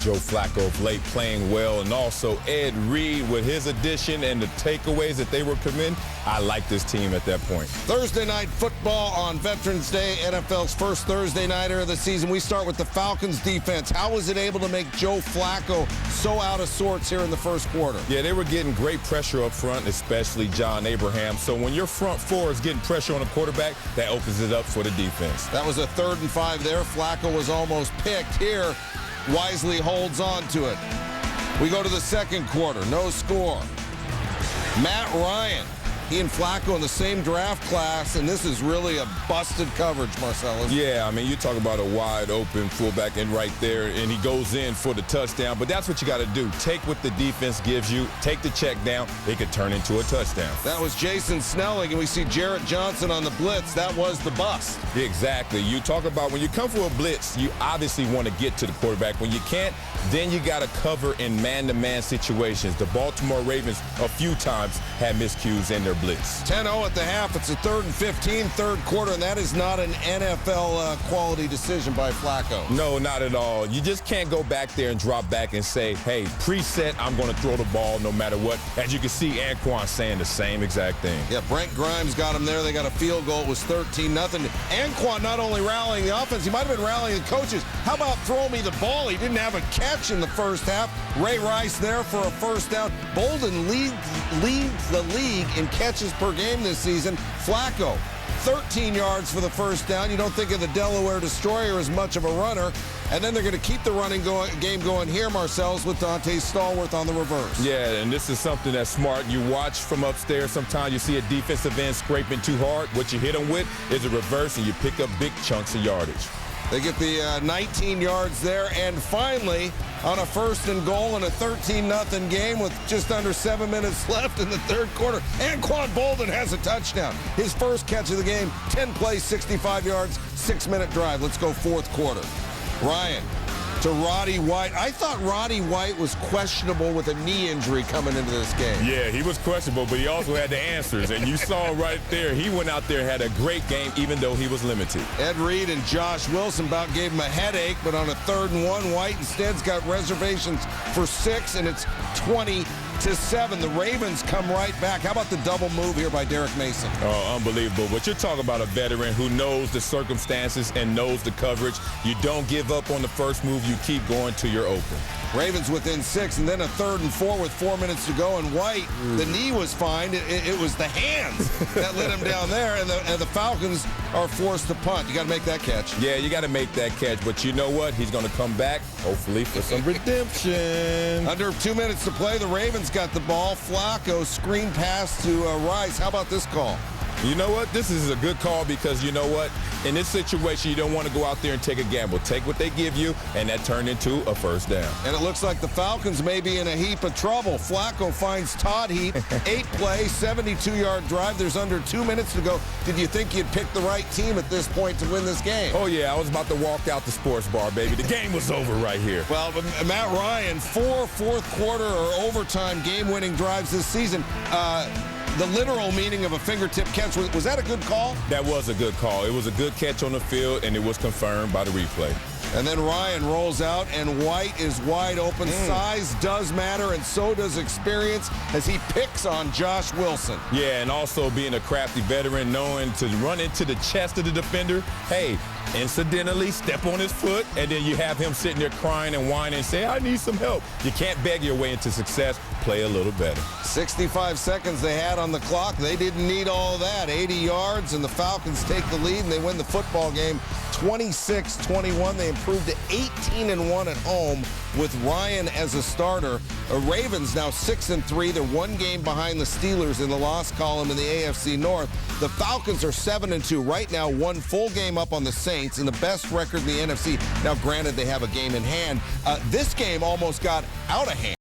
Joe Flacco of late playing well, and also Ed Reed with his addition and the takeaways that they were committing. I like this team at that point. Thursday night football on Veterans Day, NFL's first Thursday nighter of the season. We start with the Falcons defense. How was it able to make Joe Flacco so out of sorts here in the first quarter? Yeah, they were getting great pressure up front, especially John Abraham. So when your front four is getting pressure on the quarterback, that opens it up for the defense. That was a 3rd and 5 there. Flacco was almost picked here. Wisely holds on to it. We go to the second quarter. No score. Matt Ryan. He and Flacco in the same draft class, and this is really a busted coverage, Marcellus. Yeah, I mean, you talk about a wide-open fullback and right there, and he goes in for the touchdown. But that's what you got to do. Take what the defense gives you. Take the check down. It could turn into a touchdown. That was Jason Snelling, and we see Jarrett Johnson on the blitz. That was the bust. Exactly. You talk about when you come for a blitz, you obviously want to get to the quarterback. When you can't, then you got to cover in man-to-man situations. The Baltimore Ravens a few times had miscues in their blitz. 10-0 at the half. It's a 3rd and 15, third quarter, and that is not an NFL quality decision by Flacco. No, not at all. You just can't go back there and drop back and say, hey, preset, I'm going to throw the ball no matter what. As you can see, Anquan saying the same exact thing. Yeah, Brent Grimes got him there. They got a field goal. It was 13-0. Anquan not only rallying the offense, he might have been rallying the coaches. How about throw me the ball? He didn't have a catch in the first half. Ray Rice there for a first down. Bolden leads the league in catches per game this season. Flacco, 13 yards for the first down. You don't think of the Delaware Destroyer as much of a runner. And then they're going to keep the running game going here, Marcel's, with Dante Stallworth on the reverse. Yeah, and this is something that's smart. You watch from upstairs. Sometimes you see a defensive end scraping too hard. What you hit them with is a reverse, and you pick up big chunks of yardage. They get the 19 yards there, and finally, on a 1st and goal in a 13-0 game with just under 7 minutes left in the third quarter, Anquan Bolden has a touchdown. His first catch of the game, 10 plays, 65 yards, 6-minute drive. Let's go fourth quarter. Ryan to Roddy White. I thought Roddy White was questionable with a knee injury coming into this game. Yeah, he was questionable, but he also had the answers. And you saw right there, he went out there and had a great game, even though he was limited. Ed Reed and Josh Wilson about gave him a headache, but on a 3rd and 1, White instead's got reservations for 6, and it's 20-7. The Ravens come right back. How about the double move here by Derek Mason? Oh, unbelievable. But you're talking about a veteran who knows the circumstances and knows the coverage. You don't give up on the first move. You keep going till you're open. Ravens within 6, and then a 3rd and 4 with 4 minutes to go. And White, the knee was fine. It was the hands that let him down there, and the Falcons are forced to punt. You got to make that catch. Yeah, you got to make that catch. But you know what? He's going to come back, hopefully, for some redemption. Under 2 minutes to play, the Ravens got the ball. Flacco screen pass to Rice. How about this call? You know what? This is a good call because you know what? In this situation, you don't want to go out there and take a gamble. Take what they give you, and that turned into a first down. And it looks like the Falcons may be in a heap of trouble. Flacco finds Todd Heap, 8-play, 72-yard drive. There's under 2 minutes to go. Did you think you'd pick the right team at this point to win this game? Oh, yeah. I was about to walk out the sports bar, baby. The game was over right here. Well, Matt Ryan, 4 fourth-quarter or overtime game-winning drives this season. The literal meaning of a fingertip catch, was that a good call? That was a good call. It was a good catch on the field, and it was confirmed by the replay. And then Ryan rolls out, and White is wide open. Size does matter, and so does experience as he picks on Josh Wilson. Yeah, and also being a crafty veteran, knowing to run into the chest of the defender. Hey, incidentally, step on his foot, and then you have him sitting there crying and whining and say, I need some help. You can't beg your way into success. Play a little better. 65 seconds they had on the clock. They didn't need all of that. 80 yards, and the Falcons take the lead, and they win the football game 26-21. They improved to 18-1 at home with Ryan as a starter. Ravens now 6-3. They're 1 game behind the Steelers in the loss column in the AFC North. The Falcons are 7-2. Right now, 1 full game up on the Saints and the best record in the NFC. Now, granted, they have a game in hand. This game almost got out of hand.